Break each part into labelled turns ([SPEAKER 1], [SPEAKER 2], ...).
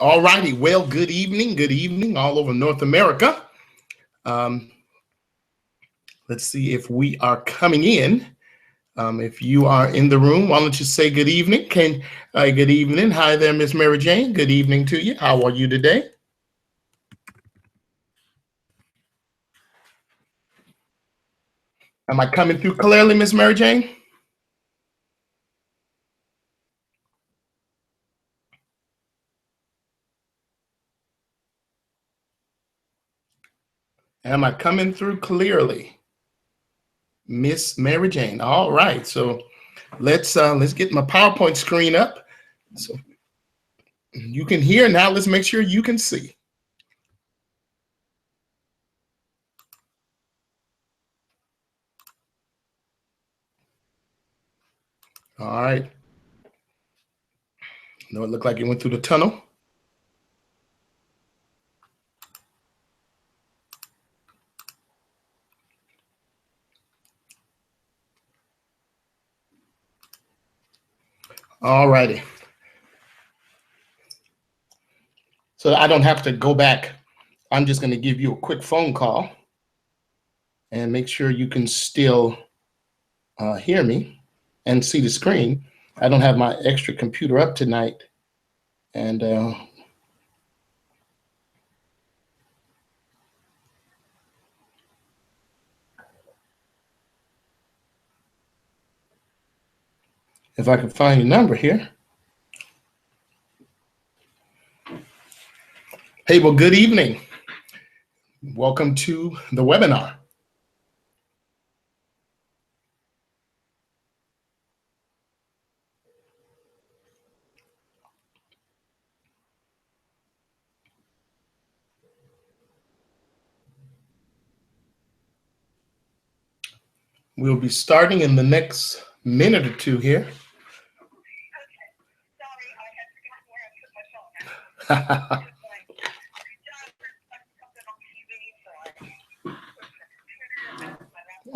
[SPEAKER 1] All righty. Well, good evening all over North America. Um, let's see if we are coming in. If you are in the room, why don't you say good evening? Good evening. Hi there, Miss Mary Jane. Good evening to you. How are you today? Am I coming through clearly, Miss Mary Jane? Am I coming through clearly, Miss Mary Jane? All right. So let's get my PowerPoint screen up so you can hear. Now let's make sure you can see. All right. No, it looked like it went through the tunnel. All righty. So I don't have to go back. I'm just going to give you a quick phone call and make sure you can still hear me and see the screen. I don't have my extra computer up tonight. And if I can find your number here. Hey, well, good evening. Welcome to the webinar. We'll be starting in the next minute or two here.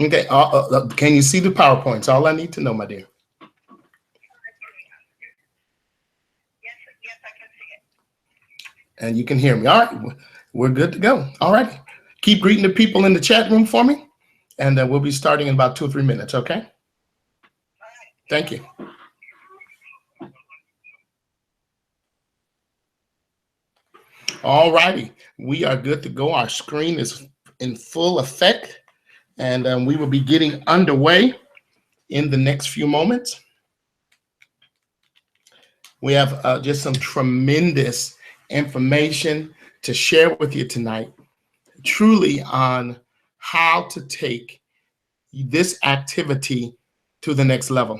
[SPEAKER 1] Okay, can you see the PowerPoints? All I need to know, my dear. Yes, I can see it. And you can hear me. All right, we're good to go. All right. Keep greeting the people in the chat room for me, and we'll be starting in about 2 or 3 minutes, okay? Thank you. All righty, we are good to go. Our screen is in full effect, and we will be getting underway in the next few moments. We have just some tremendous information to share with you tonight, truly on how to take this activity to the next level.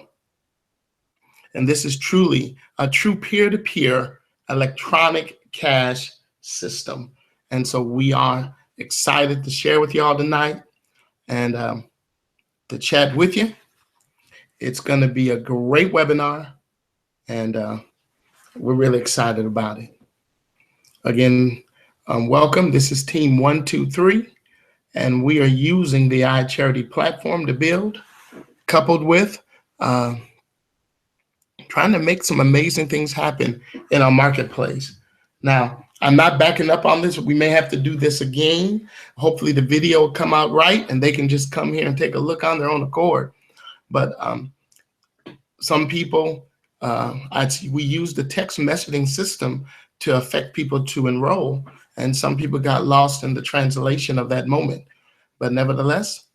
[SPEAKER 1] And this is truly a true peer-to-peer electronic cash system. And so we are excited to share with you all tonight and to chat with you. It's going to be a great webinar, and we're really excited about it. Again, welcome. This is Team 123, and we are using the iCharity platform to build, coupled with trying to make some amazing things happen in our marketplace. Now, I'm not backing up on this. We may have to do this again. Hopefully the video will come out right and they can just come here and take a look on their own accord. But some people, we use the text messaging system to affect people to enroll, and some people got lost in the translation of that moment. But nevertheless,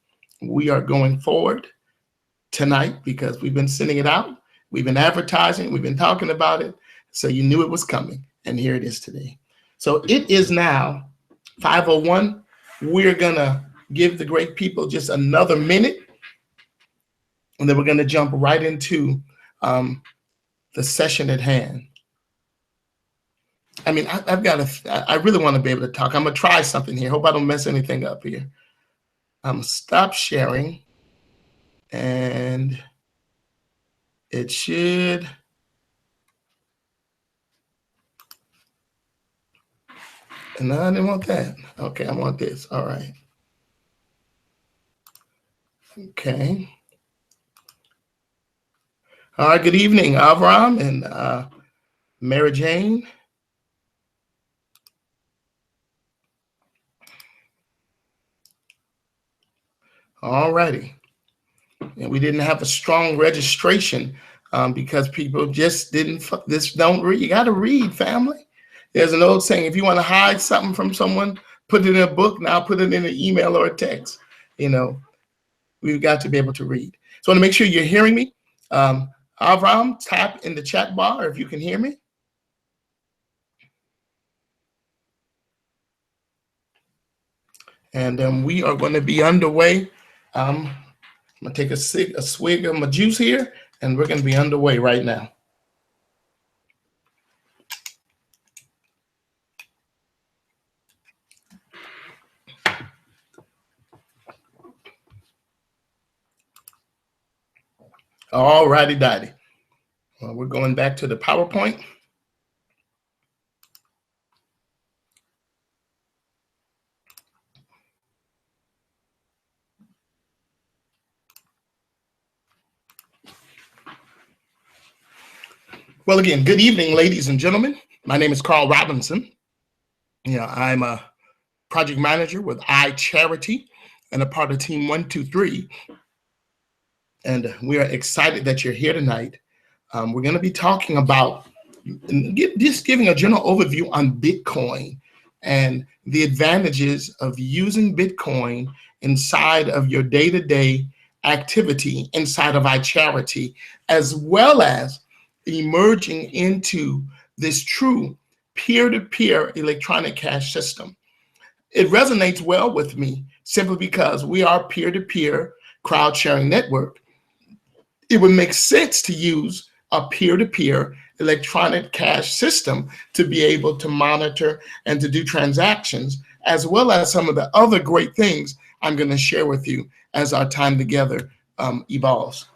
[SPEAKER 1] we are going forward tonight because we've been sending it out. We've been advertising, we've been talking about it, so you knew it was coming, and here it is today. So it is now 5:01. We're gonna give the great people just another minute, and then we're gonna jump right into the session at hand. I mean, I really want to be able to talk. I'm gonna try something here. Hope I don't mess anything up here. I'm gonna stop sharing, and it should. No, I didn't want that. Okay, I want this. All right. Okay. All right, good evening, Avram and Mary Jane. All righty. And we didn't have a strong registration because people just didn't, don't read. You got to read, family. There's an old saying, if you want to hide something from someone, put it in a book. Now put it in an email or a text. You know, we've got to be able to read. So I want to make sure you're hearing me. Avram, tap in the chat bar if you can hear me. And we are going to be underway. I'm going to take a swig of my juice here, and we're going to be underway right now. All righty, daddy. Well, we're going back to the PowerPoint. Well, again, good evening, ladies and gentlemen. My name is Carl Robinson. I'm a project manager with iCharity and a part of Team 123. And we are excited that you're here tonight. We're going to be talking about just giving a general overview on Bitcoin and the advantages of using Bitcoin inside of your day-to-day activity inside of iCharity, as well as emerging into this true peer-to-peer electronic cash system. It resonates well with me simply because we are peer-to-peer crowd sharing network. It would make sense to use a peer-to-peer electronic cash system to be able to monitor and to do transactions, as well as some of the other great things I'm going to share with you as our time together evolves.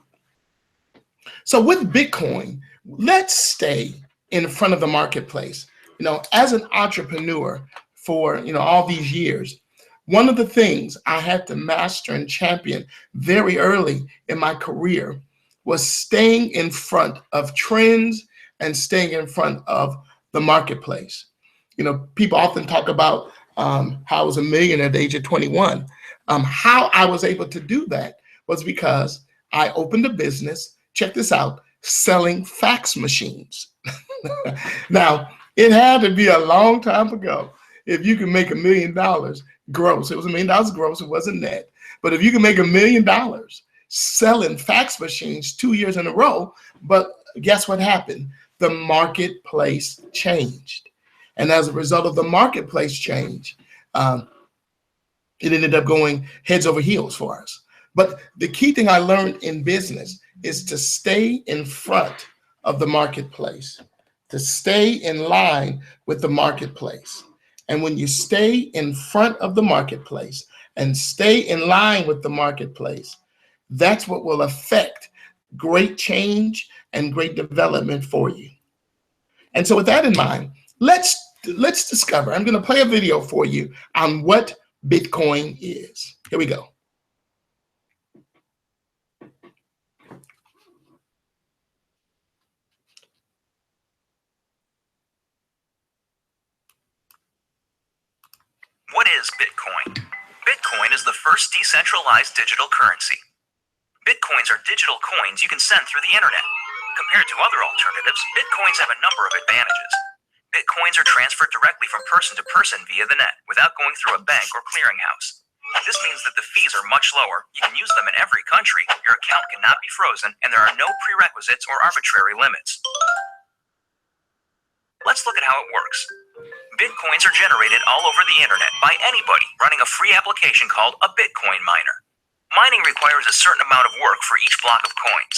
[SPEAKER 1] So with Bitcoin, let's stay in front of the marketplace. As an entrepreneur for all these years, one of the things I had to master and champion very early in my career was staying in front of trends and staying in front of the marketplace. People often talk about how I was a millionaire at the age of 21. How I was able to do that was because I opened a business, check this out, selling fax machines. Now, it had to be a long time ago if you can make $1 million gross. It was $1 million gross, it wasn't net. But if you can make $1 million selling fax machines 2 years in a row, but guess what happened? The marketplace changed. And as a result of the marketplace change, it ended up going heads over heels for us. But the key thing I learned in business is to stay in front of the marketplace, to stay in line with the marketplace. And when you stay in front of the marketplace and stay in line with the marketplace, that's what will affect great change and great development for you. And so with that in mind, let's discover. I'm going to play a video for you on what Bitcoin is. Here we go.
[SPEAKER 2] What is Bitcoin? Bitcoin is the first decentralized digital currency. Bitcoins are digital coins you can send through the internet. Compared to other alternatives, Bitcoins have a number of advantages. Bitcoins are transferred directly from person to person via the net, without going through a bank or clearinghouse. This means that the fees are much lower, you can use them in every country, your account cannot be frozen, and there are no prerequisites or arbitrary limits. Let's look at how it works. Bitcoins are generated all over the internet by anybody running a free application called a Bitcoin miner. Mining requires a certain amount of work for each block of coins.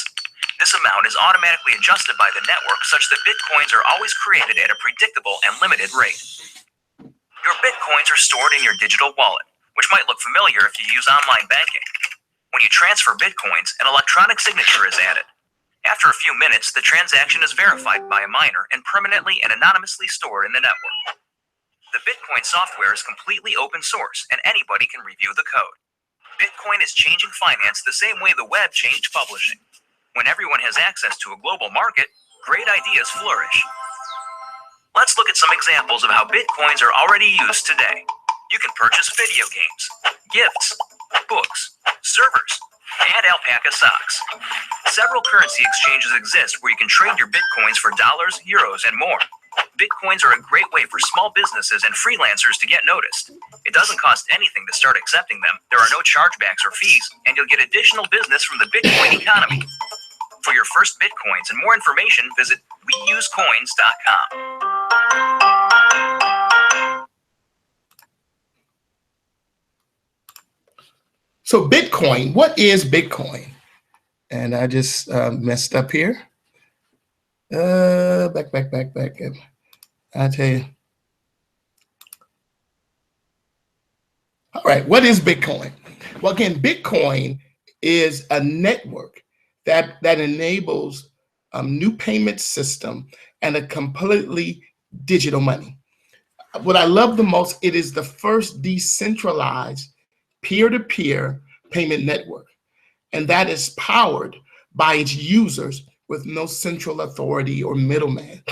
[SPEAKER 2] This amount is automatically adjusted by the network such that Bitcoins are always created at a predictable and limited rate. Your Bitcoins are stored in your digital wallet, which might look familiar if you use online banking. When you transfer Bitcoins, an electronic signature is added. After a few minutes, the transaction is verified by a miner and permanently and anonymously stored in the network. The Bitcoin software is completely open source, and anybody can review the code. Bitcoin is changing finance the same way the web changed publishing. When everyone has access to a global market, great ideas flourish. Let's look at some examples of how Bitcoins are already used today. You can purchase video games, gifts, books, servers, and alpaca socks. Several currency exchanges exist where you can trade your Bitcoins for dollars, euros, and more. Bitcoins are a great way for small businesses and freelancers to get noticed. It doesn't cost anything to start accepting them. There are no chargebacks or fees, and you'll get additional business from the Bitcoin economy. For your first Bitcoins and more information, visit weusecoins.com.
[SPEAKER 1] So Bitcoin, what is Bitcoin? And I just messed up here. Back. I tell you. All right, what is Bitcoin? Well, again, Bitcoin is a network that enables a new payment system and a completely digital money. What I love the most, it is the first decentralized peer-to-peer payment network, and that is powered by its users with no central authority or middleman.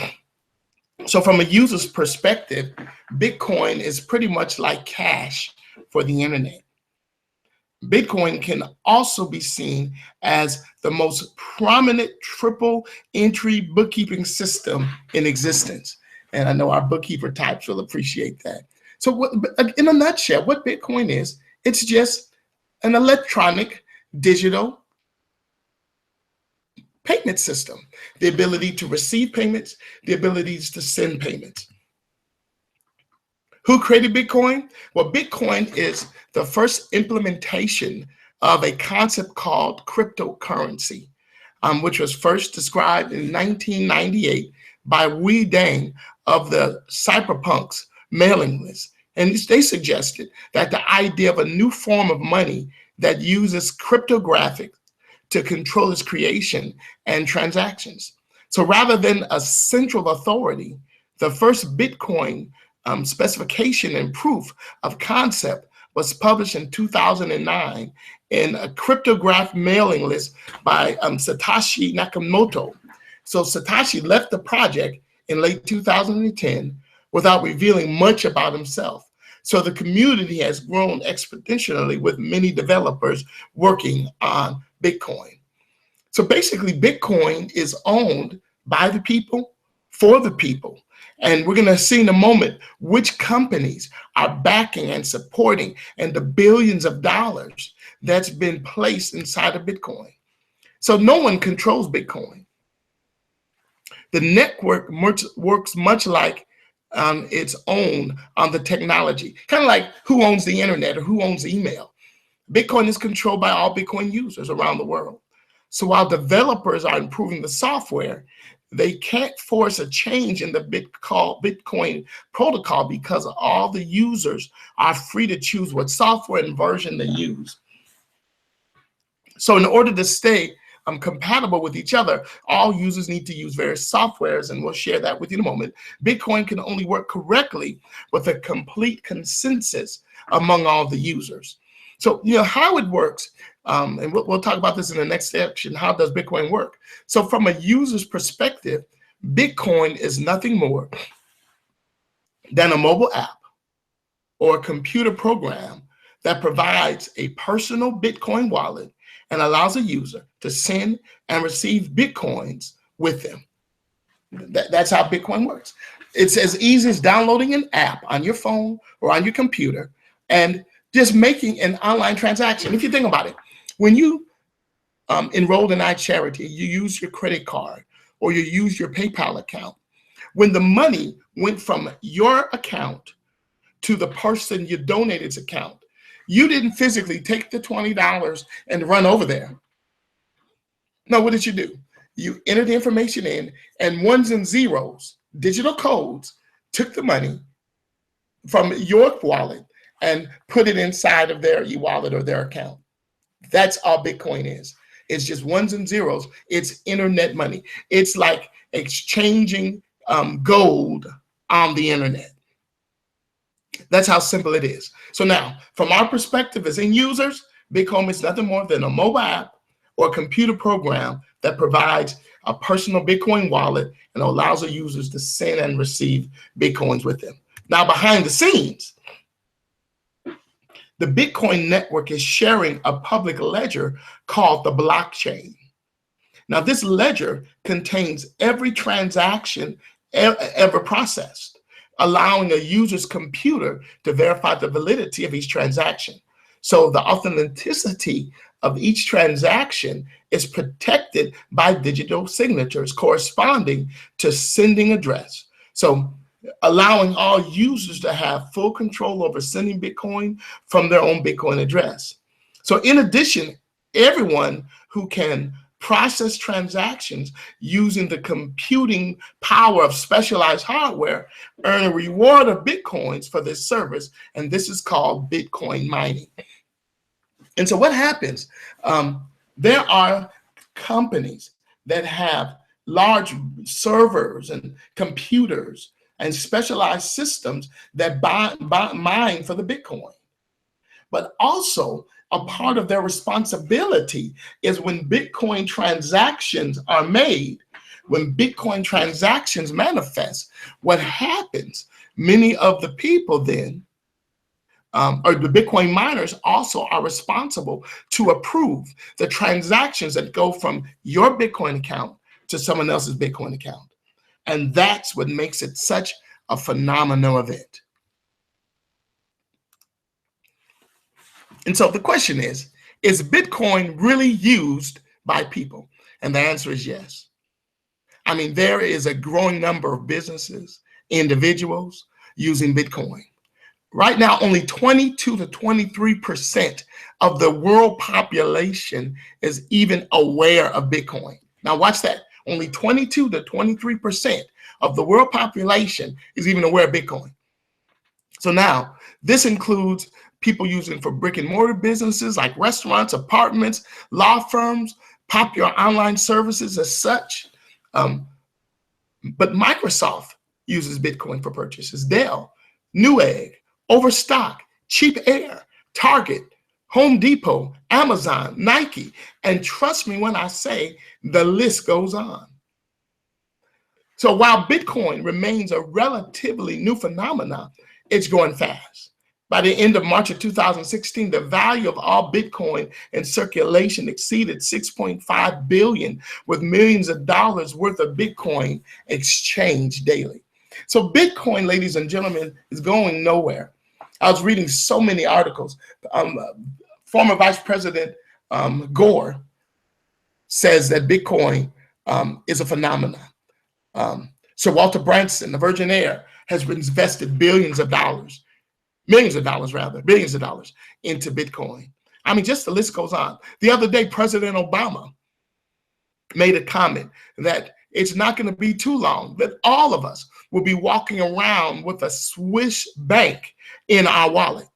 [SPEAKER 1] So from a user's perspective, Bitcoin is pretty much like cash for the internet. Bitcoin can also be seen as the most prominent triple entry bookkeeping system in existence. And I know our bookkeeper types will appreciate that. So what, in a nutshell, what Bitcoin is, it's just an electronic digital payment system, the ability to receive payments, the abilities to send payments. Who created Bitcoin? Well, Bitcoin is the first implementation of a concept called cryptocurrency, which was first described in 1998 by Wei Deng of the Cypherpunks mailing list. And they suggested that the idea of a new form of money that uses cryptographic to control its creation and transactions. So rather than a central authority, the first Bitcoin specification and proof of concept was published in 2009 in a cryptographed mailing list by Satoshi Nakamoto. So Satoshi left the project in late 2010 without revealing much about himself. So the community has grown exponentially with many developers working on Bitcoin. So basically, Bitcoin is owned by the people, for the people. And we're going to see in a moment which companies are backing and supporting and the billions of dollars that's been placed inside of Bitcoin. So no one controls Bitcoin. The network works much like its own on the technology, kind of like who owns the internet or who owns email. Bitcoin is controlled by all Bitcoin users around the world. So while developers are improving the software, they can't force a change in the Bitcoin protocol because all the users are free to choose what software and version they use. So in order to stay compatible with each other, all users need to use various softwares, and we'll share that with you in a moment. Bitcoin can only work correctly with a complete consensus among all the users. So, how it works, and we'll talk about this in the next section, how does Bitcoin work? So from a user's perspective, Bitcoin is nothing more than a mobile app or a computer program that provides a personal Bitcoin wallet and allows a user to send and receive Bitcoins with them. That's how Bitcoin works. It's as easy as downloading an app on your phone or on your computer and just making an online transaction. If you think about it, when you enrolled in iCharity, you use your credit card or you use your PayPal account. When the money went from your account to the person you donated's account, you didn't physically take the $20 and run over there. No, what did you do? You entered the information in, and ones and zeros, digital codes, took the money from your wallet and put it inside of their e-wallet or their account. That's all Bitcoin is. It's just ones and zeros. It's internet money. It's like exchanging gold on the internet. That's how simple it is. So now, from our perspective as end users, Bitcoin is nothing more than a mobile app or a computer program that provides a personal Bitcoin wallet and allows the users to send and receive Bitcoins with them. Now, behind the scenes, The Bitcoin network is sharing a public ledger called the blockchain. Now, this ledger contains every transaction ever processed, allowing a user's computer to verify the validity of each transaction. So the authenticity of each transaction is protected by digital signatures corresponding to sending address. So allowing all users to have full control over sending Bitcoin from their own Bitcoin address. So in addition, everyone who can process transactions using the computing power of specialized hardware earn a reward of Bitcoins for this service, and this is called Bitcoin mining. And so what happens? There are companies that have large servers and computers and specialized systems that mine for the Bitcoin. But also, a part of their responsibility is when Bitcoin transactions are made, when Bitcoin transactions manifest, what happens? Many of the people then, or the Bitcoin miners also are responsible to approve the transactions that go from your Bitcoin account to someone else's Bitcoin account. And that's what makes it such a phenomenal event. And so the question is Bitcoin really used by people? And the answer is yes. I mean, there is a growing number of businesses, individuals using Bitcoin. Right now, only 22 to 23% of the world population is even aware of Bitcoin. Now watch that. Only 22 to 23% of the world population is even aware of Bitcoin. So now, this includes people using for brick and mortar businesses like restaurants, apartments, law firms, popular online services as such. But Microsoft uses Bitcoin for purchases. Dell, Newegg, Overstock, Cheap Air, Target, Home Depot, Amazon, Nike, and trust me when I say the list goes on. So while Bitcoin remains a relatively new phenomenon, it's growing fast. By the end of March of 2016, the value of all Bitcoin in circulation exceeded 6.5 billion, with millions of dollars worth of Bitcoin exchanged daily. So Bitcoin, ladies and gentlemen, is going nowhere. I was reading so many articles. Former Vice President Gore says that Bitcoin is a phenomenon. Sir Walter Branson, the Virgin Air, has invested billions of dollars into Bitcoin. I mean, just the list goes on. The other day, President Obama made a comment that it's not going to be too long that all of us will be walking around with a Swiss bank in our wallet.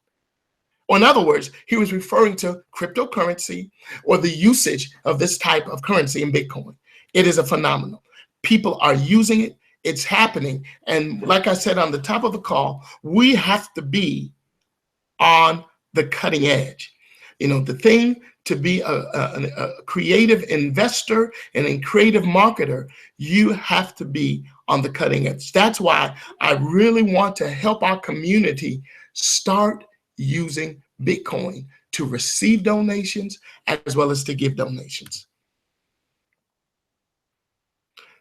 [SPEAKER 1] Or in other words, he was referring to cryptocurrency or the usage of this type of currency in Bitcoin. It is a phenomenon. People are using it. It's happening. And like I said on the top of the call, we have to be on the cutting edge. You know, the thing to be a creative investor and a creative marketer, you have to be on the cutting edge. That's why I really want to help our community start using Bitcoin to receive donations as well as to give donations.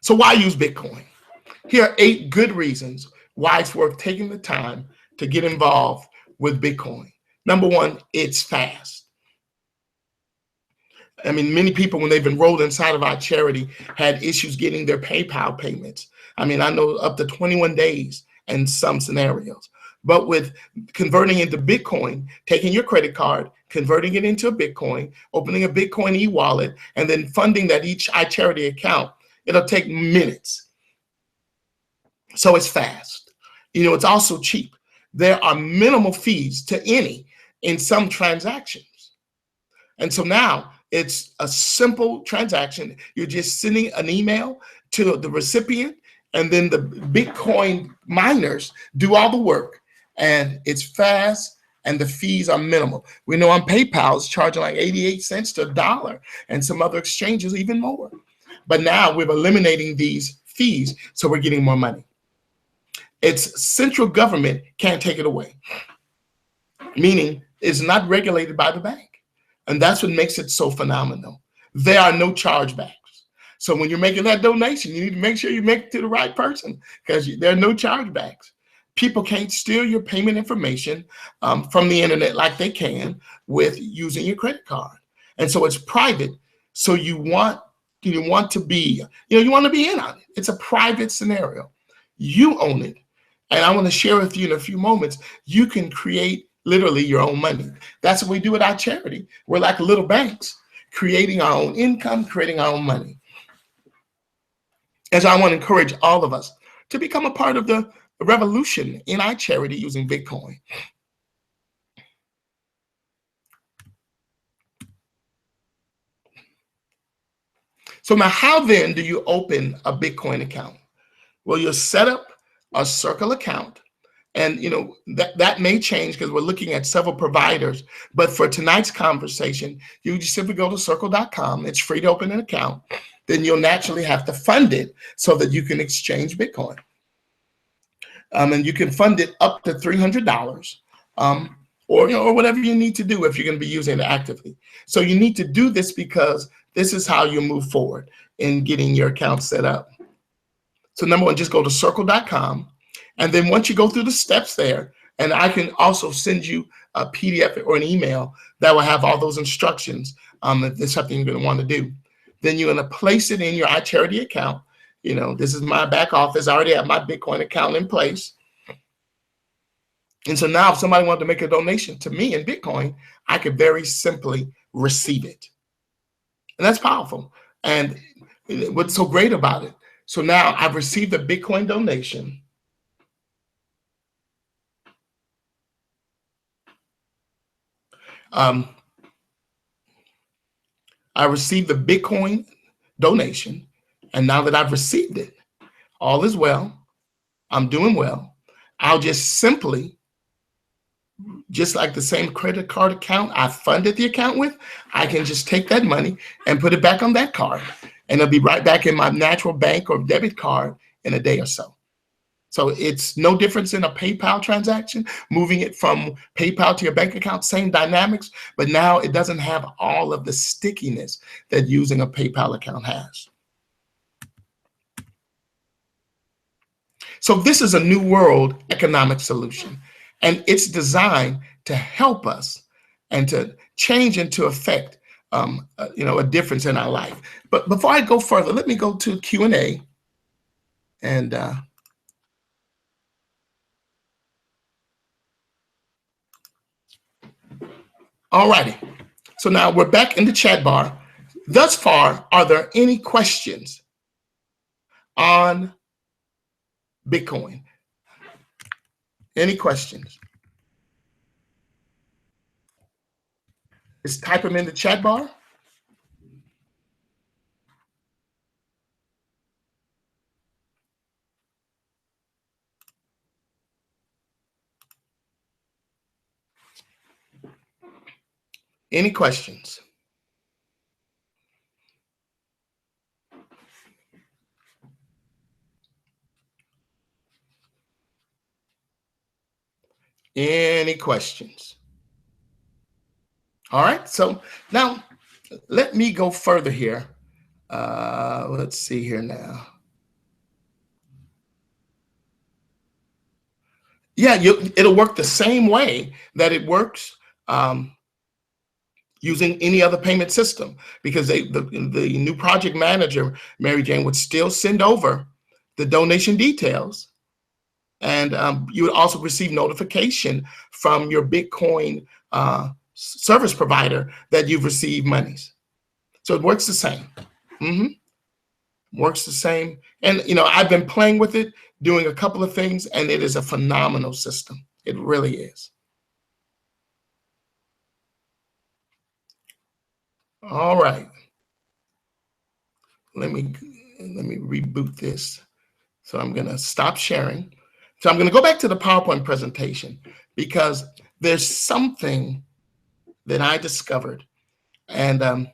[SPEAKER 1] So why use Bitcoin? Here are 8 good reasons why it's worth taking the time to get involved with Bitcoin. Number 1, it's fast. I mean, many people, when they've enrolled inside of our charity, had issues getting their PayPal payments. I mean, I know up to 21 days in some scenarios. But with converting into Bitcoin, taking your credit card, converting it into a Bitcoin, opening a Bitcoin e-wallet, and then funding that each iCharity account, it'll take minutes. So it's fast. You know, it's also cheap. There are minimal fees to any in some transactions. And so now it's a simple transaction. You're just sending an email to the recipient, and then the Bitcoin miners do all the work. And it's fast, and the fees are minimal. We know on PayPal it's charging like 88 cents to $1, and some other exchanges even more. But now we're eliminating these fees, so we're getting more money. It's central government can't take it away, meaning is not regulated by the bank. And that's what makes it so phenomenal. There are no chargebacks. So when you're making that donation, you need to make sure you make it to the right person, because there are no chargebacks. People can't steal your payment information from the internet like they can with using your credit card. And so it's private. So you want to be, you want to be in on it. It's a private scenario. You own it. And I want to share with you in a few moments, you can create literally your own money. That's what we do at our charity. We're like little banks, creating our own income, creating our own money. And so I want to encourage all of us to become a part of the revolution in our charity using Bitcoin. So now, how then do you open a Bitcoin account? Well, you'll set up a Circle account. And that may change because we're looking at several providers. But for tonight's conversation, you just simply go to circle.com. It's free to open an account. Then you'll naturally have to fund it so that you can exchange Bitcoin. And you can fund it up to $300, or whatever you need to do if you're going to be using it actively. So you need to do this because this is how you move forward in getting your account set up. So number one, just go to circle.com. And then once you go through the steps there, and I can also send you a PDF or an email that will have all those instructions if there's something you're going to want to do. Then you're going to place it in your iCharity account. This is my back office. I already have my Bitcoin account in place. And so now if somebody wanted to make a donation to me in Bitcoin, I could very simply receive it. And that's powerful. And what's so great about it? So now I've received a Bitcoin donation. I received the Bitcoin donation, and now that I've received it, all is well. I'm doing well. I'll just simply, just like the same credit card account I funded the account with, I can just take that money and put it back on that card, and it'll be right back in my natural bank or debit card in a day or so. So it's no difference in a PayPal transaction, moving it from PayPal to your bank account, same dynamics, but now it doesn't have all of the stickiness that using a PayPal account has. So this is a new world economic solution, and it's designed to help us and to change and to affect a difference in our life. But before I go further, let me go to Q&A. And all righty. So now we're back in the chat bar. Thus far, are there any questions on Bitcoin? Any questions? Just type them in the chat bar. Any questions? Any questions? All right, so now let me go further here. Let's see here now. Yeah, it'll work the same way that it works using any other payment system, because the new project manager, Mary Jane, would still send over the donation details. And you would also receive notification from your Bitcoin service provider that you've received monies. So it works the same. Works the same. And, I've been playing with it, doing a couple of things, and it is a phenomenal system. It really is. All right. Let me reboot this. So I'm going to stop sharing. So I'm going to go back to the PowerPoint presentation, because there's something that I discovered. And I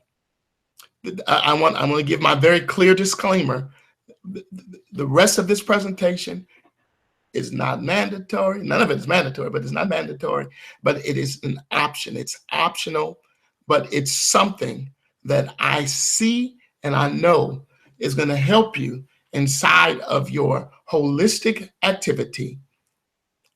[SPEAKER 1] want to give my very clear disclaimer. The rest of this presentation It's not mandatory. None of it is mandatory, but it's not mandatory. But it is an option. It's optional, but it's something that I see and I know is going to help you inside of your holistic activity.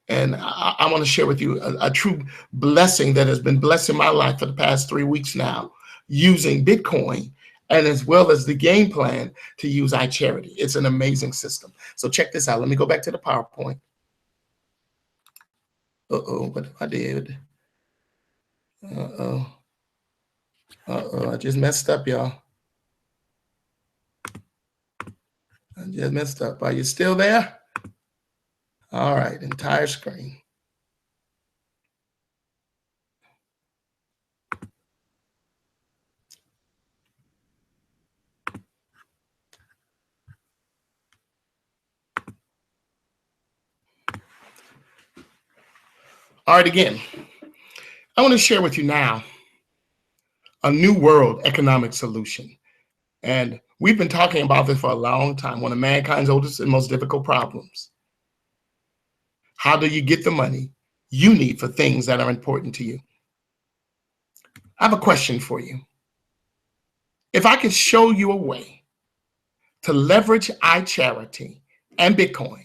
[SPEAKER 1] And I want to share with you a true blessing that has been blessing my life for the past 3 weeks now, using Bitcoin, and as well as the game plan to use iCharity. It's an amazing system. So check this out. Let me go back to the PowerPoint. What I did. I just messed up, y'all. I just messed up. Are you still there? All right, entire screen. All right, again, I want to share with you now a new world economic solution. And we've been talking about this for a long time, one of mankind's oldest and most difficult problems. How do you get the money you need for things that are important to you? I have a question for you. If I could show you a way to leverage iCharity and Bitcoin,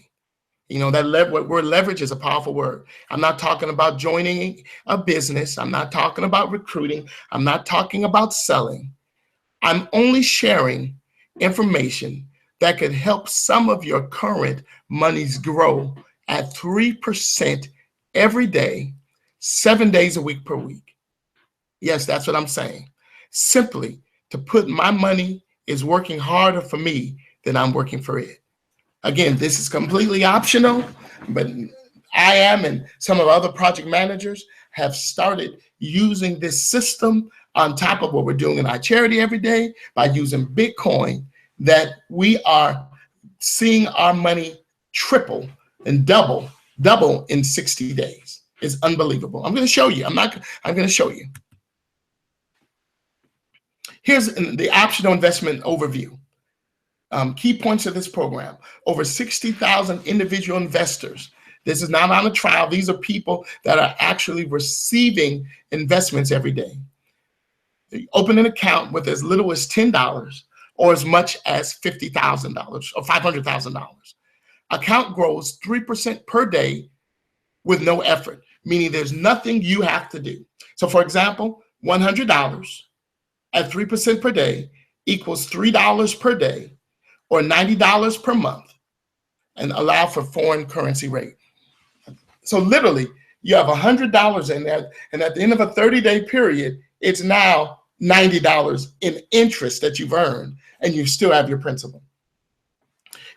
[SPEAKER 1] you know, that word leverage is a powerful word. I'm not talking about joining a business. I'm not talking about recruiting. I'm not talking about selling. I'm only sharing information that could help some of your current monies grow at 3% every day, 7 days a week per week. Yes, that's what I'm saying. Simply to put my money is working harder for me than I'm working for it. Again, this is completely optional, but I am and some of other project managers have started using this system on top of what we're doing in iCharity every day by using Bitcoin, that we are seeing our money triple and double in 60 days. It's unbelievable. I'm going to show you. I'm going to show you. Here's the optional investment overview. Key points of this program: over 60,000 individual investors. This is not on a trial. These are people that are actually receiving investments every day. Open an account with as little as $10 or as much as $50,000 or $500,000. Account grows 3% per day with no effort, meaning there's nothing you have to do. So for example, $100 at 3% per day equals $3 per day or $90 per month, and allow for foreign currency rate. So literally, you have $100 in there, and at the end of a 30-day period, it's now $90 in interest that you've earned, and you still have your principal.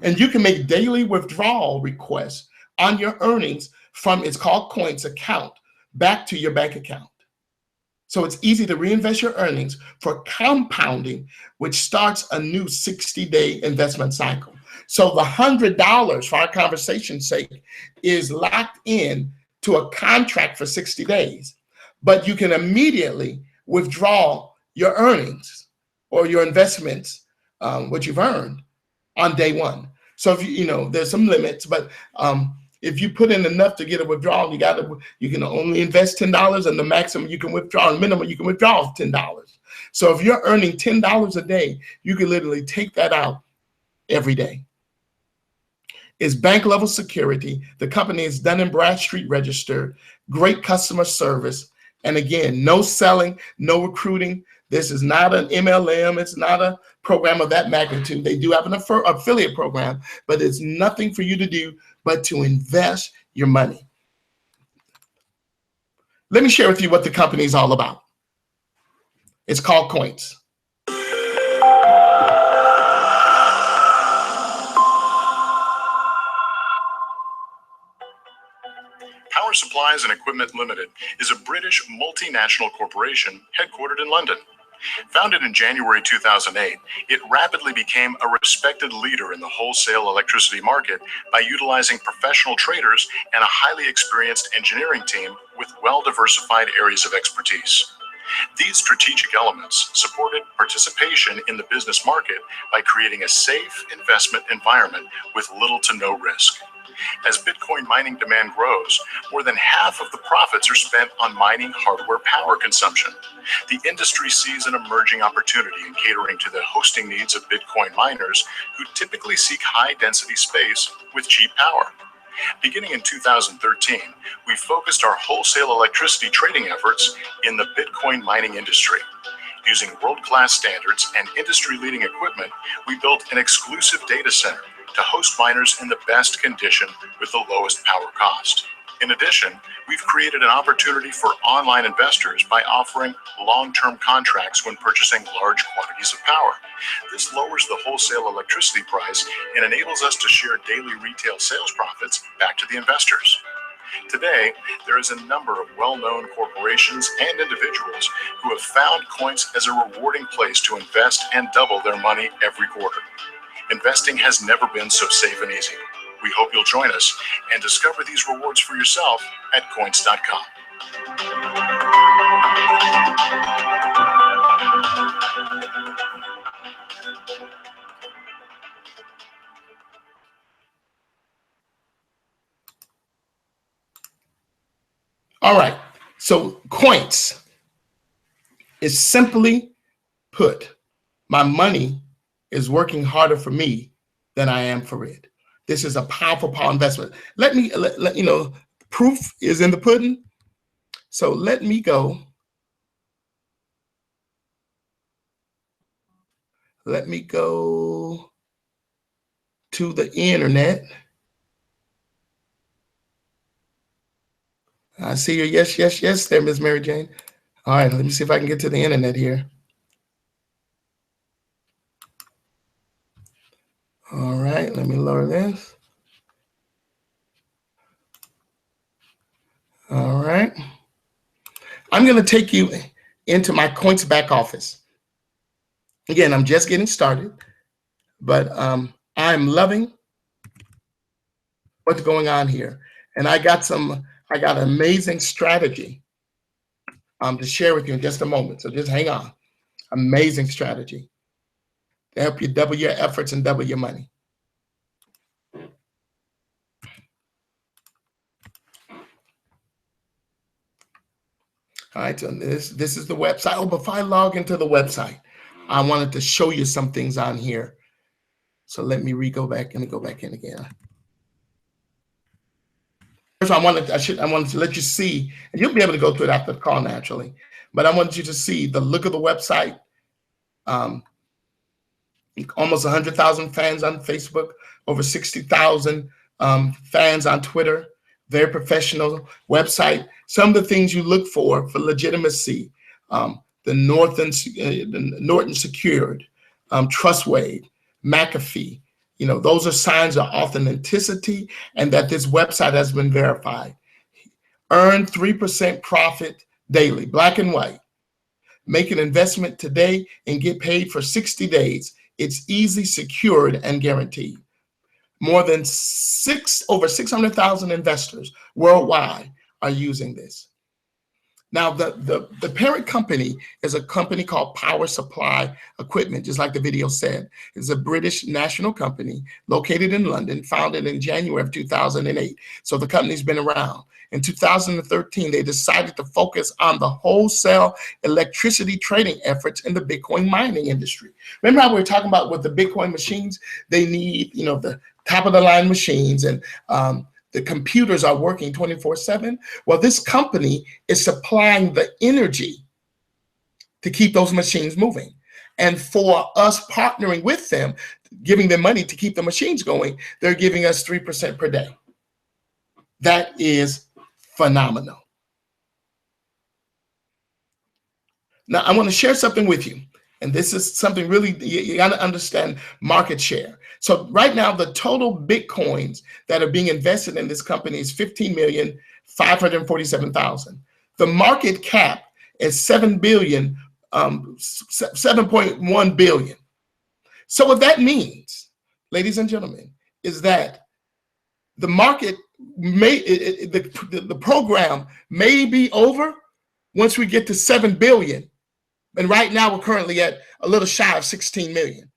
[SPEAKER 1] And you can make daily withdrawal requests on your earnings from, it's called Coins account, back to your bank account. So it's easy to reinvest your earnings for compounding, which starts a new 60-day investment cycle. So the $100, for our conversation's sake, is locked in to a contract for 60 days. But you can immediately withdraw your earnings or your investments, what you've earned, on day one. So if you know, there's some limits, but if you put in enough to get a withdrawal, you can only invest $10, and the maximum you can withdraw, the minimum you can withdraw is $10. So if you're earning $10 a day, you can literally take that out every day. It's bank level security. The company is Dun & Bradstreet registered, great customer service. And again, no selling, no recruiting. This is not an MLM. It's not a program of that magnitude. They do have an affiliate program, but it's nothing for you to do but to invest your money. Let me share with you what the company is all about. It's called Coins.
[SPEAKER 3] Power Supplies and Equipment Limited is a British multinational corporation headquartered in London. Founded in January 2008, it rapidly became a respected leader in the wholesale electricity market by utilizing professional traders and a highly experienced engineering team with well-diversified areas of expertise. These strategic elements supported participation in the business market by creating a safe investment environment with little to no risk. As Bitcoin mining demand grows, more than half of the profits are spent on mining hardware power consumption. The industry sees an emerging opportunity in catering to the hosting needs of Bitcoin miners who typically seek high-density space with cheap power. Beginning in 2013, we focused our wholesale electricity trading efforts in the Bitcoin mining industry. Using world-class standards and industry-leading equipment, we built an exclusive data center to host miners in the best condition with the lowest power cost. In addition, we've created an opportunity for online investors by offering long-term contracts when purchasing large quantities of power. This lowers the wholesale electricity price and enables us to share daily retail sales profits back to the investors. Today, there is a number of well-known corporations and individuals who have found coins as a rewarding place to invest and double their money every quarter. Investing has never been so safe and easy. We hope you'll join us and discover these rewards for yourself at coins.com.
[SPEAKER 1] All right. So coins is simply put, my money is working harder for me than I am for it. This is a powerful investment. Let you know, proof is in the pudding. So let me go. Let me go to the internet. I see your yes, yes, yes there, Ms. Mary Jane. All right, let me see if I can get to the internet here. All right, let me lower this. All right. I'm going to take you into my Coins back office. Again, I'm just getting started, but I'm loving what's going on here. And I got an amazing strategy to share with you in just a moment. So just hang on. Amazing strategy to help you double your efforts and double your money. All right, so this is the website. Oh, before I log into the website, I wanted to show you some things on here. So let me go back and go back in again. First, I wanted to let you see, and you'll be able to go through it after the call naturally. But I wanted you to see the look of the website. Almost 100,000 fans on Facebook, over 60,000 fans on Twitter. Very professional website. Some of the things you look for legitimacy, the Norton Secured, Trustwave, McAfee. You know, those are signs of authenticity and that this website has been verified. Earn 3% profit daily, black and white. Make an investment today and get paid for 60 days. It's easy, secured, and guaranteed. More than over 600,000 investors worldwide are using this. Now, the parent company is a company called Power Supply Equipment, just like the video said. It's a British national company located in London, founded in January of 2008. So the company's been around. In 2013, they decided to focus on the wholesale electricity trading efforts in the Bitcoin mining industry. Remember how we were talking about with the Bitcoin machines? They need, you know, the top of the line machines, and the computers are working 24/7. Well, this company is supplying the energy to keep those machines moving. And for us partnering with them, giving them money to keep the machines going, they're giving us 3% per day. That is phenomenal. Now, I want to share something with you. And this is something really, you got to understand market share. So right now, the total Bitcoins that are being invested in this company is 15,547,000. The market cap is 7.1 billion. So what that means, ladies and gentlemen, is that the market the program may be over once we get to 7 billion. And right now we're currently at a little shy of 16 million.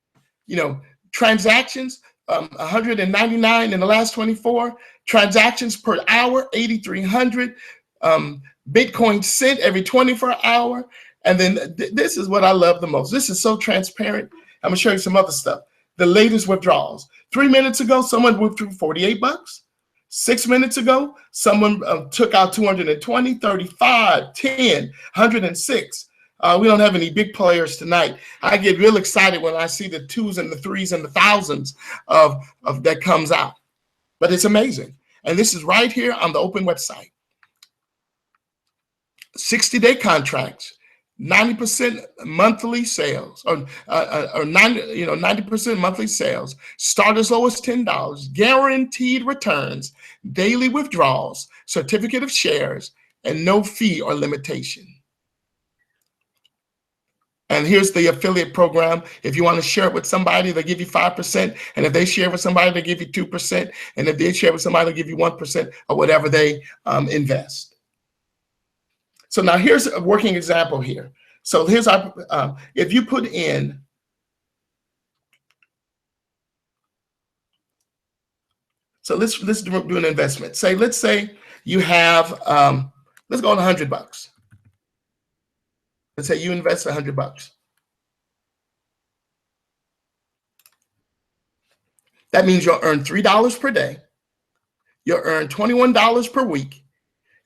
[SPEAKER 1] You know, transactions, 199 in the last 24. Transactions per hour, 8,300. Bitcoin sent every 24 hour. And then this is what I love the most. This is so transparent. I'm gonna show you some other stuff. The latest withdrawals. 3 minutes ago, someone withdrew 48 bucks. 6 minutes ago, someone took out 220, 35, 10, 106. We don't have any big players tonight. I get real excited when I see the 2s and the 3s and the thousands of that comes out. But it's amazing. And this is right here on the open website. 60-day contracts, 90% monthly sales, or 90% monthly sales. Start as low as $10. Guaranteed returns, daily withdrawals, certificate of shares, and no fee or limitation. And here's the affiliate program. If you want to share it with somebody, they'll give you 5%. And if they share with somebody, they give you 2%. And if they share with somebody, they'll give you 1% or whatever they invest. So now here's a working example here. So here's our, if you put in, so let's do an investment. Let's say you have, let's go on 100 bucks. Let's say you invest 100 bucks. That means you'll earn $3 per day. You'll earn $21 per week.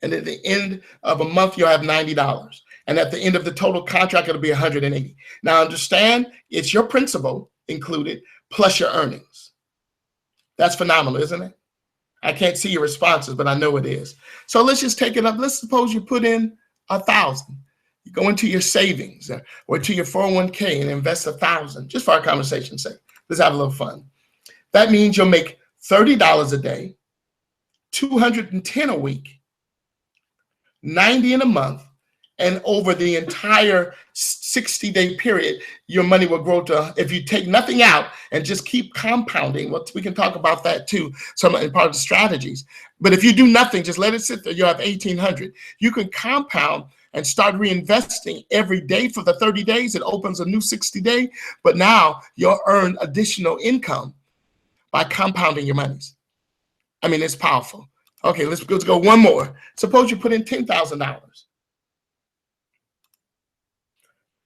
[SPEAKER 1] And at the end of a month, you'll have $90. And at the end of the total contract, it'll be $180. Now understand, it's your principal included plus your earnings. That's phenomenal, isn't it? I can't see your responses, but I know it is. So let's just take it up. Let's suppose you put in 1,000. You go into your savings or to your 401k and invest 1,000, just for our conversation's sake. Let's have a little fun. That means you'll make $30 a day, $210 a week, $90 in a month, and over the entire 60-day period, your money will grow to, if you take nothing out and just keep compounding, well, we can talk about that too, some part of the strategies. But if you do nothing, just let it sit there, you'll have 1,800. You can compound and start reinvesting every day for the 30 days. It opens a new 60-day, but now you'll earn additional income by compounding your monies. I mean, it's powerful. Okay, let's go one more. Suppose you put in $10,000.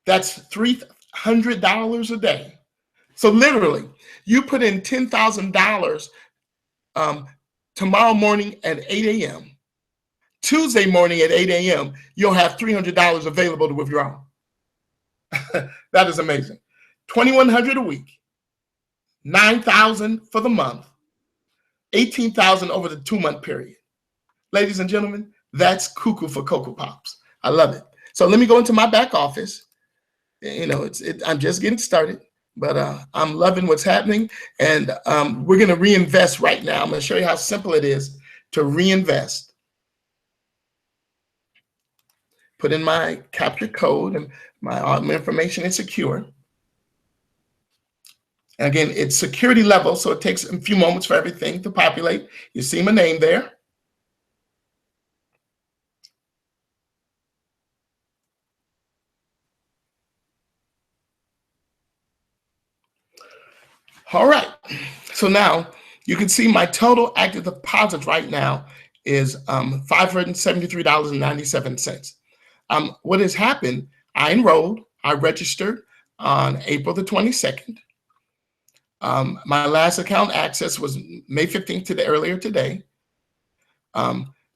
[SPEAKER 1] That's $300 a day. So literally, you put in $10,000 tomorrow morning at 8 a.m. Tuesday morning at 8 a.m., you'll have $300 available to withdraw. That is amazing. $2,100 a week, $9,000 for the month, $18,000 over the 2-month period. Ladies and gentlemen, that's cuckoo for Cocoa Pops. I love it. So let me go into my back office. You know, I'm just getting started, but I'm loving what's happening. And we're going to reinvest right now. I'm going to show you how simple it is to reinvest. Put in my capture code, and my information is secure. And again, it's security level, so it takes a few moments for everything to populate. You see my name there. All right, so now you can see my total active deposits right now is $573.97. What has happened, I enrolled, I registered on April the 22nd. My last account access was May 15th earlier today.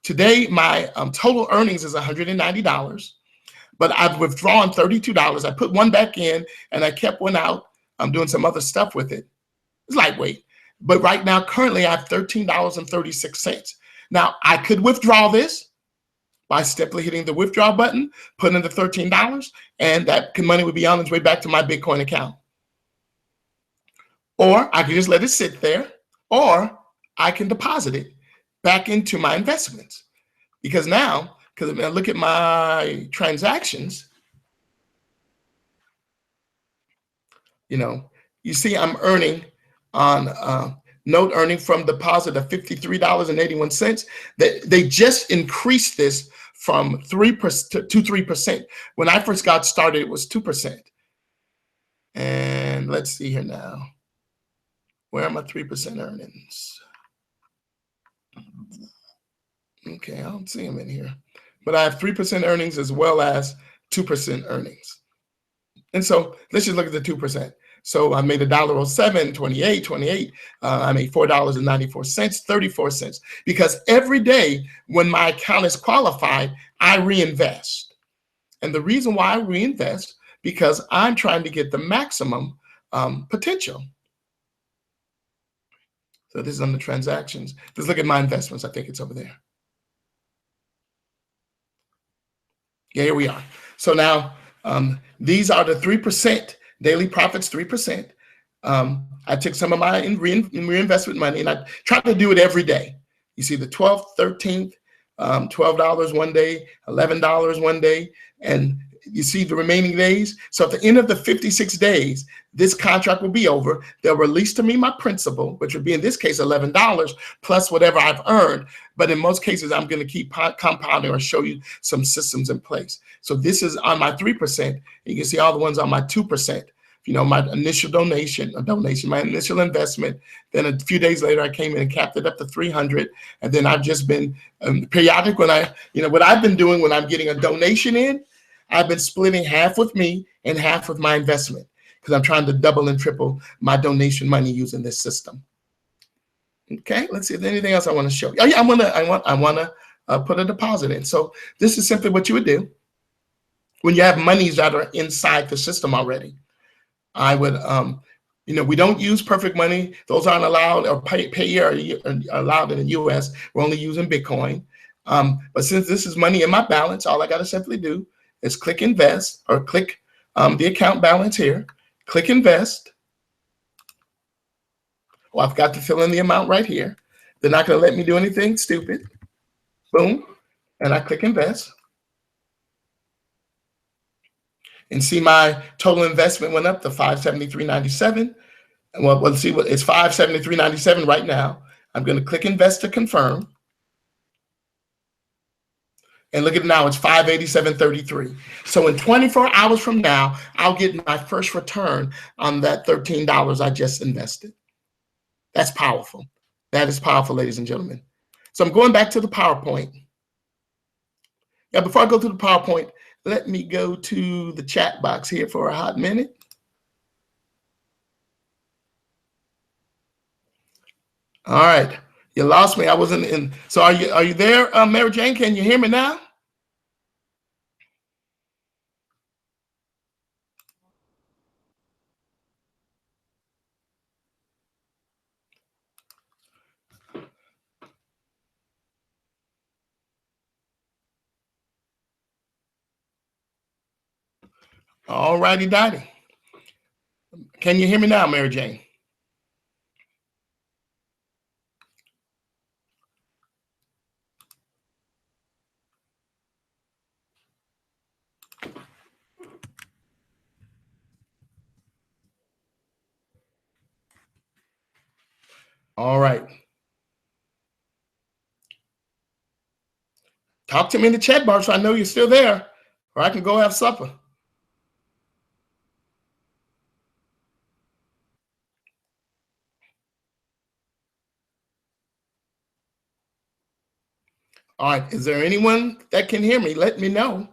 [SPEAKER 1] Today, my total earnings is $190, but I've withdrawn $32. I put one back in and I kept one out. I'm doing some other stuff with it. It's lightweight, but right now, currently I have $13.36. Now I could withdraw this by simply hitting the withdraw button, put in the $13, and that money would be on its way back to my Bitcoin account. Or I could just let it sit there, or I can deposit it back into my investments. Because now, because I look at my transactions, you know, you see I'm earning on note earning from deposit of $53.81. They just increased this from 3% to 3%. When I first got started, it was 2%. And let's see here now. Where are my 3% earnings? Okay, I don't see them in here. But I have 3% earnings as well as 2% earnings. And so let's just look at the 2%. So I made $1.07, 28. I made $4.94, 34 cents. Because every day when my account is qualified, I reinvest. And the reason why I reinvest, because I'm trying to get the maximum potential. So this is on the transactions. Let's look at my investments. I think it's over there. Yeah, here we are. So now these are the 3% daily profits, 3%. I took some of my reinvestment money and I try to do it every day. You see the 12th, 13th, $12 one day, $11 one day, and you see the remaining days. So at the end of the 56 days, this contract will be over. They'll release to me my principal, which would be in this case $11 plus whatever I've earned. But in most cases, I'm going to keep compounding or show you some systems in place. So this is on my 3%. You can see all the ones on my 2%. You know, my initial my initial investment. Then a few days later, I came in and capped it up to 300. And then I've just been periodic when what I've been doing when I'm getting a donation in, I've been splitting half with me and half with my investment because I'm trying to double and triple my donation money using this system. Okay, let's see if there's anything else I want to show you. Oh yeah, I want to put a deposit in. So this is simply what you would do when you have monies that are inside the system already. I would, we don't use perfect money. Those aren't allowed, or pay are allowed in the US. We're only using Bitcoin. But since this is money in my balance, all I got to simply do is click invest or click the account balance here, click invest. Well, I've got to fill in the amount right here. They're not going to let me do anything stupid. Boom. And I click invest. And see my total investment went up to $573.97. Well, let's see what it's $573.97 right now. I'm going to click invest to confirm. And look at it now, it's $587.33. So in 24 hours from now, I'll get my first return on that $13 I just invested. That's powerful. That is powerful, ladies and gentlemen. So I'm going back to the PowerPoint. Now, before I go to the PowerPoint, let me go to the chat box here for a hot minute. All right, you lost me. I wasn't in. So are you there, Mary Jane? Can you hear me now? All righty, Dottie. Can you hear me now, Mary Jane? All right. Talk to me in the chat bar so I know you're still there, or I can go have supper. All right, is there anyone that can hear me? Let me know.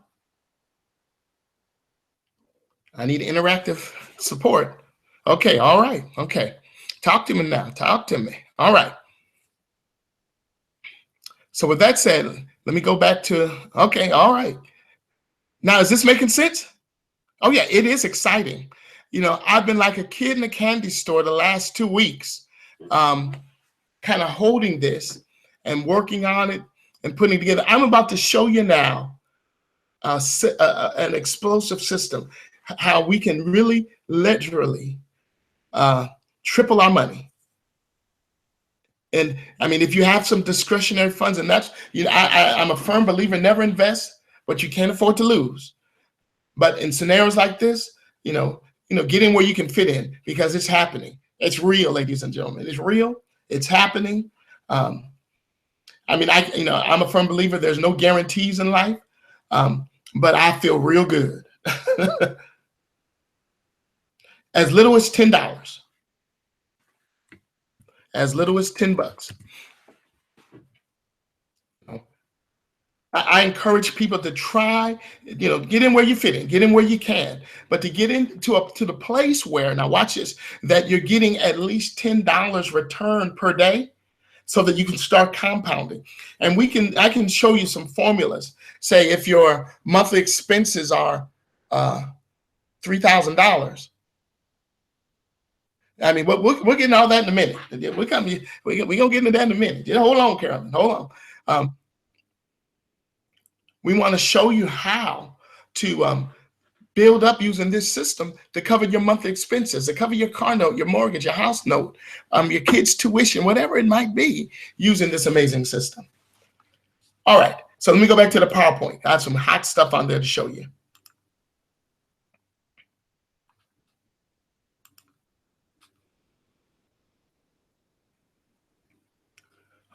[SPEAKER 1] I need interactive support. Okay, all right, okay. Talk to me now, talk to me. All right. So with that said, let me go back to, okay, all right. Now, is this making sense? Oh yeah, it is exciting. You know, I've been like a kid in a candy store the last 2 weeks, kind of holding this and working on it and putting it together. I'm about to show you now an explosive system, how we can really literally triple our money. And I mean, if you have some discretionary funds, and that's, I'm a firm believer, never invest what you can't afford to lose. But in scenarios like this, get in where you can fit in, because it's happening. It's real, ladies and gentlemen. It's real. It's happening. I mean, I'm a firm believer. There's no guarantees in life, but I feel real good. As little as $10. as little as $10. I encourage people to try, get in where you fit in, get in where you can, but to get into to the place where, now watch this, that you're getting at least $10 return per day so that you can start compounding. And I can show you some formulas. Say if your monthly expenses are $3,000. I mean, we're getting all that in a minute. We're gonna get into that in a minute. Hold on, Carolyn, hold on. We want to show you how to build up using this system to cover your monthly expenses, to cover your car note, your mortgage, your house note, your kids' tuition, whatever it might be, using this amazing system. All right, so let me go back to the PowerPoint. I have some hot stuff on there to show you.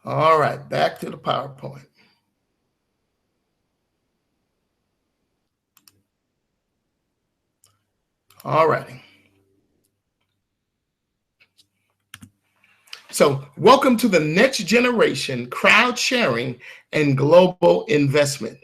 [SPEAKER 1] All right, back to the PowerPoint. All righty. So welcome to the next generation crowd sharing and global investment.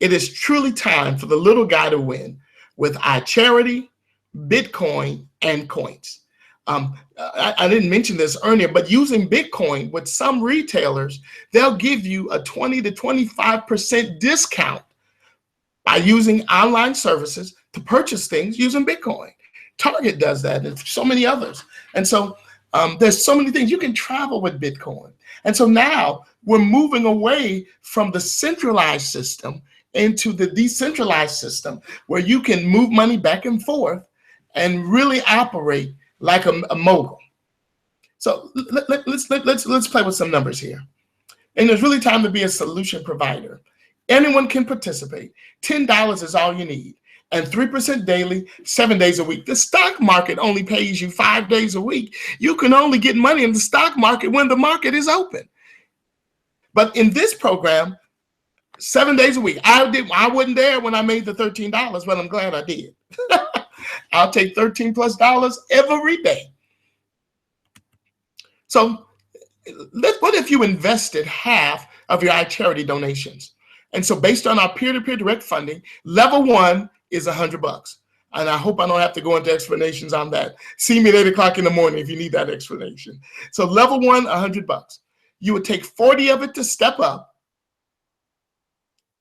[SPEAKER 1] It is truly time for the little guy to win with iCharity, Bitcoin, and coins. I didn't mention this earlier, but using Bitcoin with some retailers, they'll give you a 20 to 25% discount by using online services to purchase things using Bitcoin. Target does that, and so many others. And so there's so many things. You can travel with Bitcoin. And so now we're moving away from the centralized system into the decentralized system where you can move money back and forth and really operate like a mogul. So let's play with some numbers here. And there's really time to be a solution provider. Anyone can participate. $10 is all you need. And 3% daily, 7 days a week. The stock market only pays you 5 days a week. You can only get money in the stock market when the market is open. But in this program, 7 days a week. I wasn't there when I made the $13, but I'm glad I did. I'll take $13+ every day. So what if you invested half of your iCharity donations? And so based on our peer-to-peer direct funding, level 1 is $100. And I hope I don't have to go into explanations on that. See me at 8 o'clock in the morning if you need that explanation. So level 1, $100. You would take 40 of it to step up,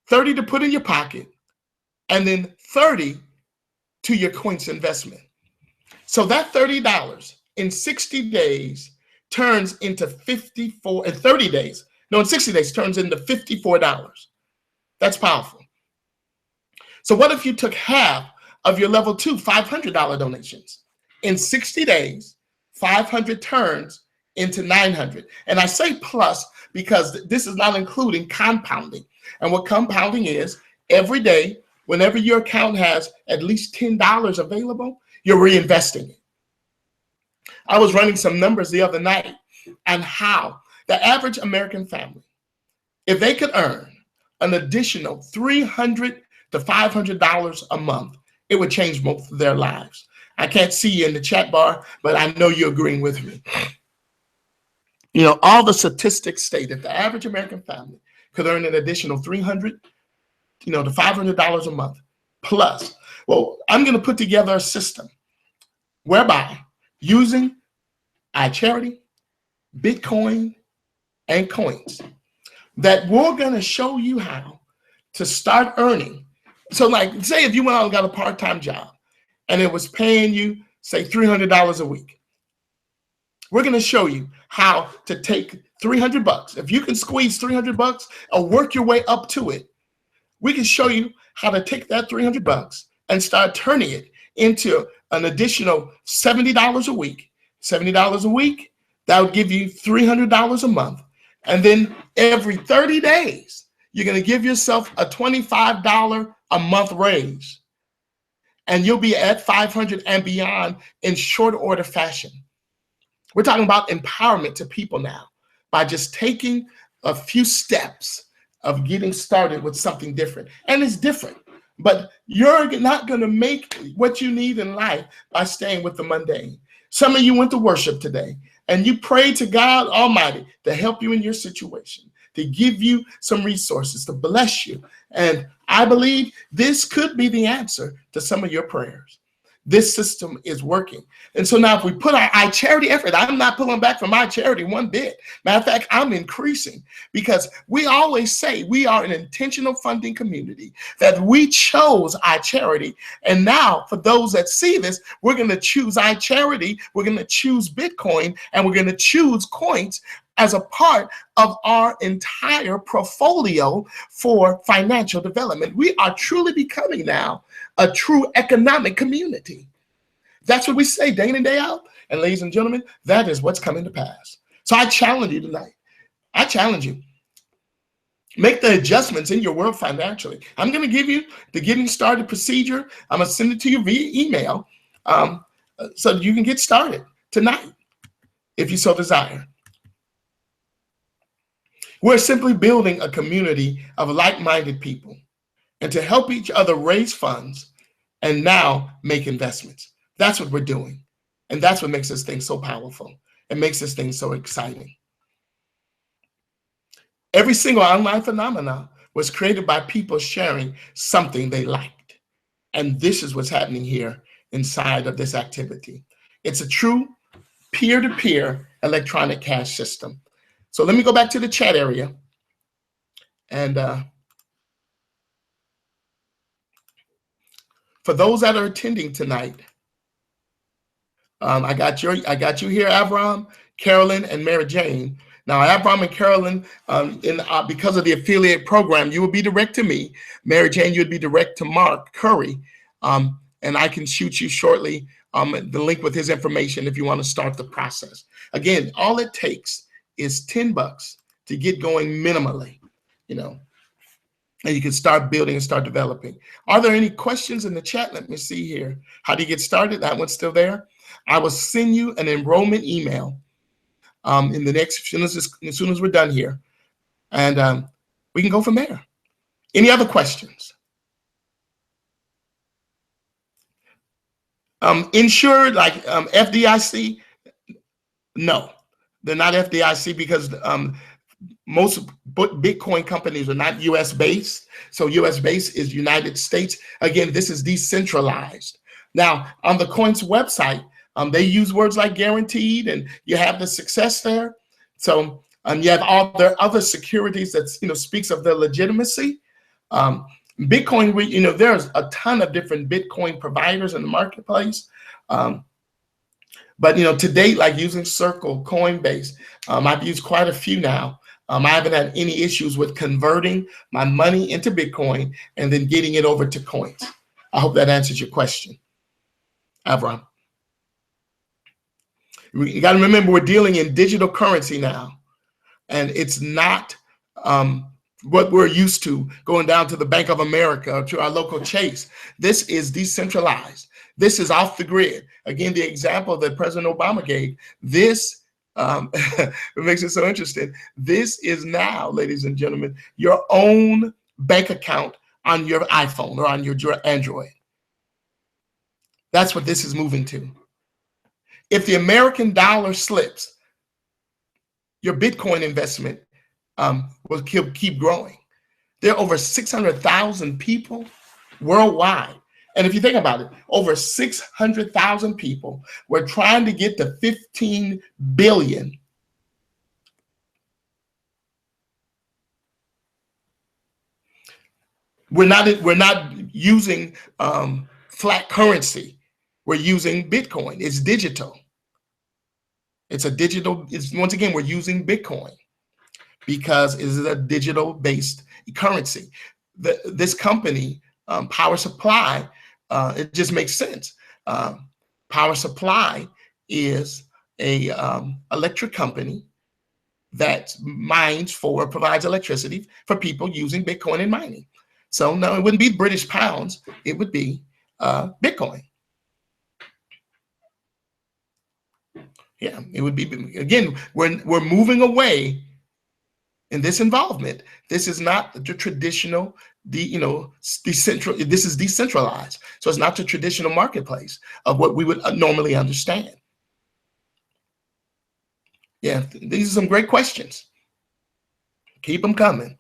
[SPEAKER 1] 30 to put in your pocket, and then 30 to your coins investment. So that $30 in 60 days turns into 54, in 30 days, no, in 60 days turns into $54. That's powerful. So what if you took half of your level 2 $500 donations? In 60 days, 500 turns into 900. And I say plus because this is not including compounding. And what compounding is, every day, whenever your account has at least $10 available, you're reinvesting it. I was running some numbers the other night on how the average American family, if they could earn an additional $300 to $500 a month, it would change both of their lives. I can't see you in the chat bar, but I know you're agreeing with me. You know, all the statistics state that the average American family could earn an additional $300, to $500 a month plus. Well, I'm going to put together a system whereby using iCharity, Bitcoin, and coins that we're going to show you how to start earning. So like, say if you went out and got a part-time job and it was paying you, say, $300 a week. We're going to show you how to take $300. If you can squeeze $300 or work your way up to it, we can show you how to take that $300 and start turning it into an additional $70 a week. $70 a week, that would give you $300 a month. And then every 30 days, you're going to give yourself a $25 a month raise. And you'll be at 500 and beyond in short order fashion. We're talking about empowerment to people now by just taking a few steps of getting started with something different. And it's different, but you're not going to make what you need in life by staying with the mundane. Some of you went to worship today. and you pray to God Almighty to help you in your situation, to give you some resources, to bless you. And I believe this could be the answer to some of your prayers. This system is working. And so now if we put our charity effort, I'm not pulling back from my charity one bit. Matter of fact, I'm increasing, because we always say we are an intentional funding community, that we chose our charity. And now for those that see this, we're going to choose our charity, we're going to choose Bitcoin, and we're going to choose coins as a part of our entire portfolio for financial development. We are truly becoming now a true economic community. That's what we say day in and day out. And ladies and gentlemen, that is what's coming to pass. So I challenge you tonight. I challenge you. Make the adjustments in your world financially. I'm going to give you the getting started procedure. I'm going to send it to you via email so that you can get started tonight if you so desire. We're simply building a community of like-minded people, and to help each other raise funds and now make investments. That's what we're doing. And that's what makes this thing so powerful. It makes this thing so exciting. Every single online phenomenon was created by people sharing something they liked. And this is what's happening here inside of this activity. It's a true peer-to-peer electronic cash system. So let me go back to the chat area. And for those that are attending tonight, I got you here, Avram, Carolyn, and Mary Jane. Now, Avram and Carolyn, because of the affiliate program, you will be direct to me. Mary Jane, you'd be direct to Mark Curry. And I can shoot you shortly the link with his information if you want to start the process. Again, all it takes is $10 to get going minimally, and you can start building and start developing. Are there any questions in the chat? Let me see here. How do you get started? That one's still there. I will send you an enrollment email in the next, as soon as we're done here. And we can go from there. Any other questions? Insured, like FDIC? No, they're not FDIC, because most Bitcoin companies are not US based. So US based is United States. Again, this is decentralized. Now, on the Coin's website, they use words like guaranteed, and you have the success there. So you have all their other securities that speaks of their legitimacy. Bitcoin, there's a ton of different Bitcoin providers in the marketplace. But to date, like using Circle, Coinbase, I've used quite a few now. I haven't had any issues with converting my money into Bitcoin and then getting it over to coins. I hope that answers your question, Avram. You got to remember, we're dealing in digital currency now, and it's not what we're used to going down to the Bank of America or to our local Chase. This is decentralized. This is off the grid. Again, the example that President Obama gave, this it makes it so interesting. This is now, ladies and gentlemen, your own bank account on your iPhone or on your Android. That's what this is moving to. If the American dollar slips, your Bitcoin investment will keep growing. There are over 600,000 people worldwide. And if you think about it, over 600,000 people were trying to get to 15 billion. We're not using flat currency. We're using Bitcoin. It's digital. It's a digital. Once again, we're using Bitcoin because it is a digital-based currency. This company, Power Supply, it just makes sense. Power Supply is a electric company that provides electricity for people using Bitcoin and mining. So no, it wouldn't be British pounds. It would be Bitcoin. Yeah, it would be. Again, we're moving away in this involvement. This is not the traditional, this is decentralized. So it's not the traditional marketplace of what we would normally understand. Yeah, these are some great questions. Keep them coming.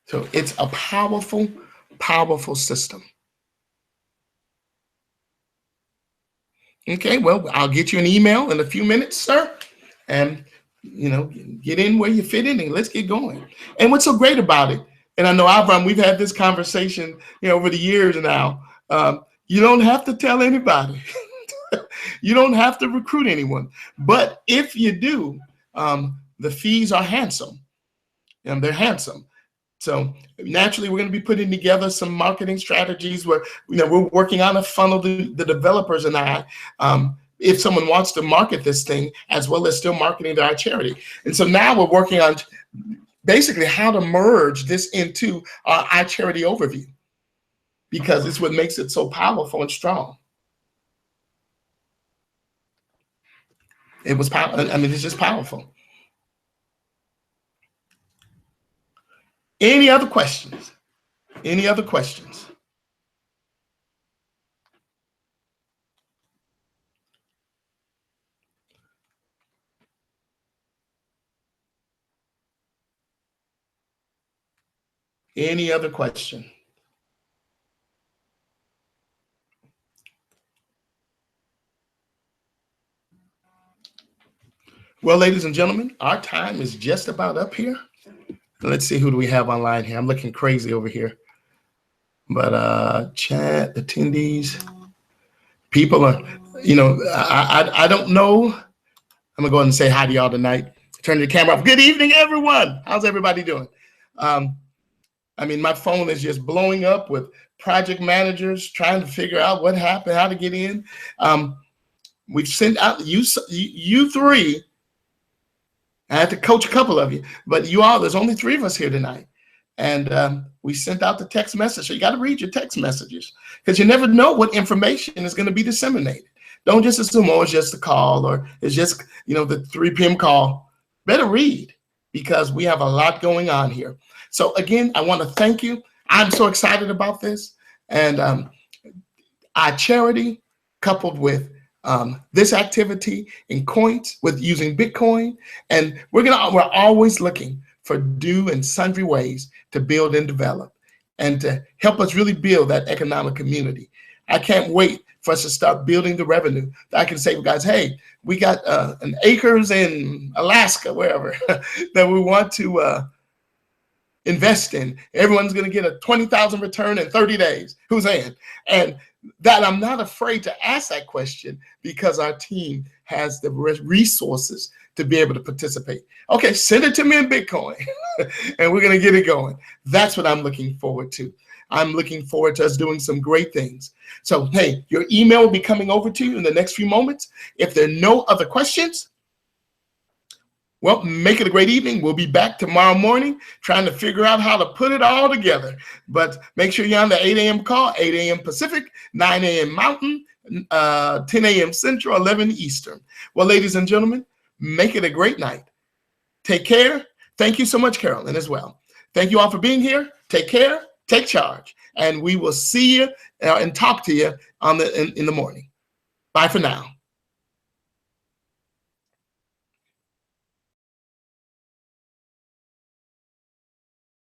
[SPEAKER 1] So it's a powerful, powerful system. Okay, well, I'll get you an email in a few minutes, sir. And, get in where you fit in and let's get going. And what's so great about it, and I know, Avram, we've had this conversation, over the years now. You don't have to tell anybody. You don't have to recruit anyone. But if you do, the fees are handsome. And they're handsome. So naturally, we're going to be putting together some marketing strategies where we're working on a funnel. The developers and I, if someone wants to market this thing as well as still marketing to our charity. And so now we're working on basically how to merge this into our charity overview, because it's what makes it so powerful and strong. It was powerful. I mean, it's just powerful. Any other questions? Any other questions? Any other question? Well, ladies and gentlemen, our time is just about up here. Let's see, who do we have online here? I'm looking crazy over here. But chat, attendees, people are, I don't know. I'm gonna go ahead and say hi to y'all tonight. Turn the camera off. Good evening, everyone. How's everybody doing? I mean, my phone is just blowing up with project managers trying to figure out what happened, how to get in. We've sent out you three. I had to coach a couple of you, but you all, there's only 3 of us here tonight. And we sent out the text message. So you got to read your text messages, because you never know what information is going to be disseminated. Don't just assume, oh, it's just a call, or it's just, the 3 p.m. call. Better read, because we have a lot going on here. So again, I want to thank you. I'm so excited about this. And our charity, coupled with this activity in coins, with using Bitcoin, and we're always looking for due and sundry ways to build and develop, and to help us really build that economic community. I can't wait for us to start building the revenue that I can say, guys, hey, we got an acres in Alaska, wherever, that we want to invest in. Everyone's going to get a 20,000 return in 30 days. Who's in? And that I'm not afraid to ask that question, because our team has the resources to be able to participate. Okay, send it to me in Bitcoin and we're going to get it going. That's what I'm looking forward to. I'm looking forward to us doing some great things. So, hey, your email will be coming over to you in the next few moments. If there are no other questions, well, make it a great evening. We'll be back tomorrow morning trying to figure out how to put it all together. But make sure you're on the 8 a.m. call, 8 a.m. Pacific, 9 a.m. Mountain, 10 a.m. Central, 11 Eastern. Well, ladies and gentlemen, make it a great night. Take care. Thank you so much, Carolyn, as well. Thank you all for being here. Take care. Take charge. And we will see you and talk to you in the morning. Bye for now.